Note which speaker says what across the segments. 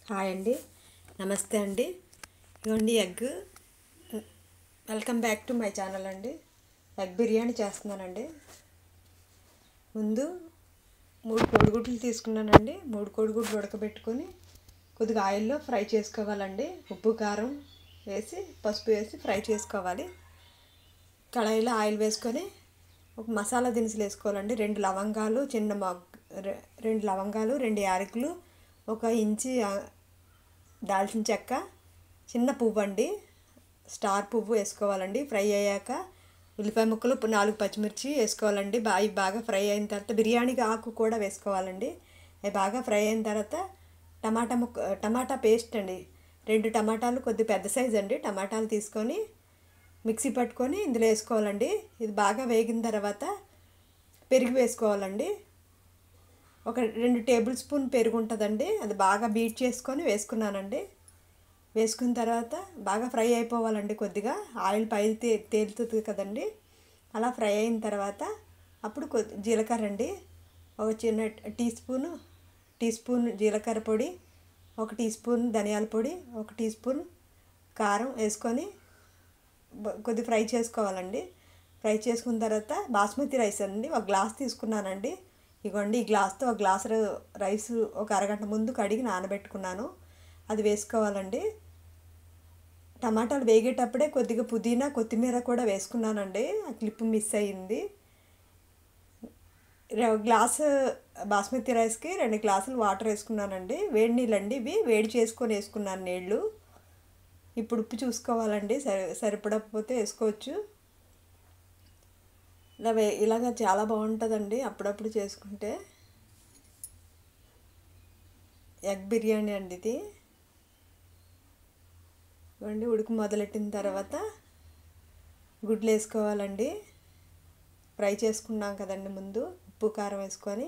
Speaker 1: Hi అండి, నమస్తే అండి. ఇదిగోండి egg. Welcome back to my channel అండి. ఎగ్ బిర్యానీ చేస్తున్నానండి. ముందు 3 కోడిగుడ్లు తీసుకున్నానండి. 3 కోడిగుడ్లు ఉడకబెట్టుకొని కొద్దిగా ఆయిల్లో ఫ్రై చేసుకోవాలండి. ఉప్పు కారం వేసి పసుపు వేసి ఫ్రై చేసుకోవాలి. కళాయిలో ఆయిల్ వేసుకొని ఒక మసాలా దినుసులు వేసుకోవాలండి. 2 లవంగాలు, 2 లవంగాలు, 2 యాలకులు, 1 ఇంచి దాల్చిన చెక్క, చిన్న పువ్వు అండి, స్టార్ పువ్వు వేసుకోవాలండి. ఫ్రై అయ్యాక ఉల్లిపాయ ముక్కలు 4 పచ్చిమిర్చి వేసుకోవాలండి. అవి బాగా ఫ్రై అయిన తర్వాత బిర్యానీకి ఆకు కూడా వేసుకోవాలండి. అవి బాగా ఫ్రై అయిన తర్వాత టమాటా పేస్ట్ అండి, 2 టమాటాలు, కొద్ది పెద్ద సైజు అండి టమాటాలు తీసుకొని మిక్సీ పట్టుకొని ఇందులో వేసుకోవాలండి. ఇది బాగా వేగిన తర్వాత పెరుగు వేసుకోవాలండి. ఒక 2 టేబుల్ స్పూన్ పెరుగు ఉంటుందండి, అది బాగా బీట్ చేసుకొని వేసుకున్నానండి. వేసుకున్న తర్వాత బాగా ఫ్రై అయిపోవాలండి. కొద్దిగా ఆయిల్ పైకి తేలుతుంది కదండి. అలా ఫ్రై అయిన తర్వాత అప్పుడు జీలకర్ర అండి, ఒక చిన్న టీ స్పూన్ జీలకర్ర పొడి, 1 టీ స్పూన్ ధనియాల పొడి, 1 టీ స్పూన్ కారం వేసుకొని కొద్ది ఫ్రై చేసుకోవాలండి. ఫ్రై చేసుకున్న తర్వాత బాస్మతి రైస్ అండి 1 గ్లాస్ తీసుకున్నానండి. ఇగోండి, ఈ గ్లాస్తో 1 గ్లాసు రైస్ ఒక అరగంట ముందు కడిగి నానబెట్టుకున్నాను, అది వేసుకోవాలండి. టమాటాలు వేగేటప్పుడే కొద్దిగా పుదీనా, కొత్తిమీర కూడా వేసుకున్నానండి. ఆ క్లిప్ మిస్ అయ్యింది. గ్లాసు బాస్మతి రైస్కి 2 గ్లాసులు వాటర్ వేసుకున్నానండి. వేడి నీళ్ళండి, ఇవి వేడి చేసుకొని వేసుకున్నాను నీళ్ళు. ఇప్పుడు ఉప్పు చూసుకోవాలండి, సరిపడకపోతే వేసుకోవచ్చు. ఇలాగ చాలా బాగుంటుందండి అప్పుడప్పుడు చేసుకుంటే. ఎగ్ బిర్యానీ అండి ఇది. ఇవ్వండి, ఉడికి మొదలెట్టిన తర్వాత గుడ్లు వేసుకోవాలండి. ఫ్రై చేసుకున్నాం కదండి ముందు, ఉప్పు కారం వేసుకొని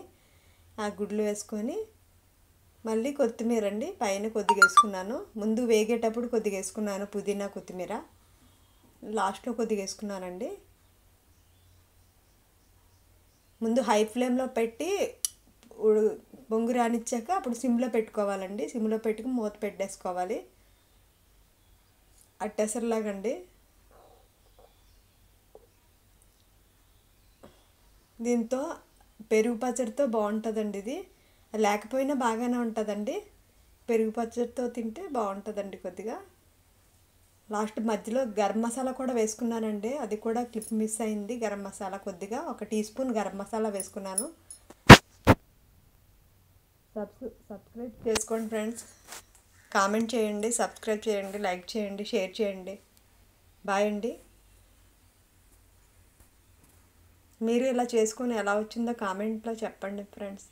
Speaker 1: ఆ గుడ్లు వేసుకొని మళ్ళీ కొత్తిమీర అండి పైన కొద్దిగా వేసుకున్నాను. ముందు వేగేటప్పుడు కొద్దిగా వేసుకున్నాను పుదీనా, కొత్తిమీర లాస్ట్లో కొద్దిగా వేసుకున్నానండి. ముందు హై ఫ్లేమ్లో పెట్టి బొంగు రానిచ్చాక అప్పుడు సిమ్లో పెట్టుకోవాలండి. సిమ్లో పెట్టుకుని మూత పెట్టేసుకోవాలి, అట్టెసరిలాగండి. దీంతో పెరుగు పచ్చడితో బాగుంటుందండి. ఇది లేకపోయినా బాగానే ఉంటుందండి. పెరుగు పచ్చడితో తింటే బాగుంటుందండి. కొద్దిగా లాస్ట్ మధ్యలో గరం మసాలా కూడా వేసుకున్నానండి, అది కూడా క్లిప్ మిస్ అయింది. గరం మసాలా కొద్దిగా 1 టీ స్పూన్ గరం మసాలా వేసుకున్నాను. సబ్స్క్రైబ్ చేసుకోండి ఫ్రెండ్స్, కామెంట్ చేయండి, సబ్స్క్రైబ్ చేయండి, లైక్ చేయండి, షేర్ చేయండి. బాయ్ అండి. మీరు ఇలా చేసుకొని ఎలా వచ్చిందో కామెంట్లో చెప్పండి ఫ్రెండ్స్.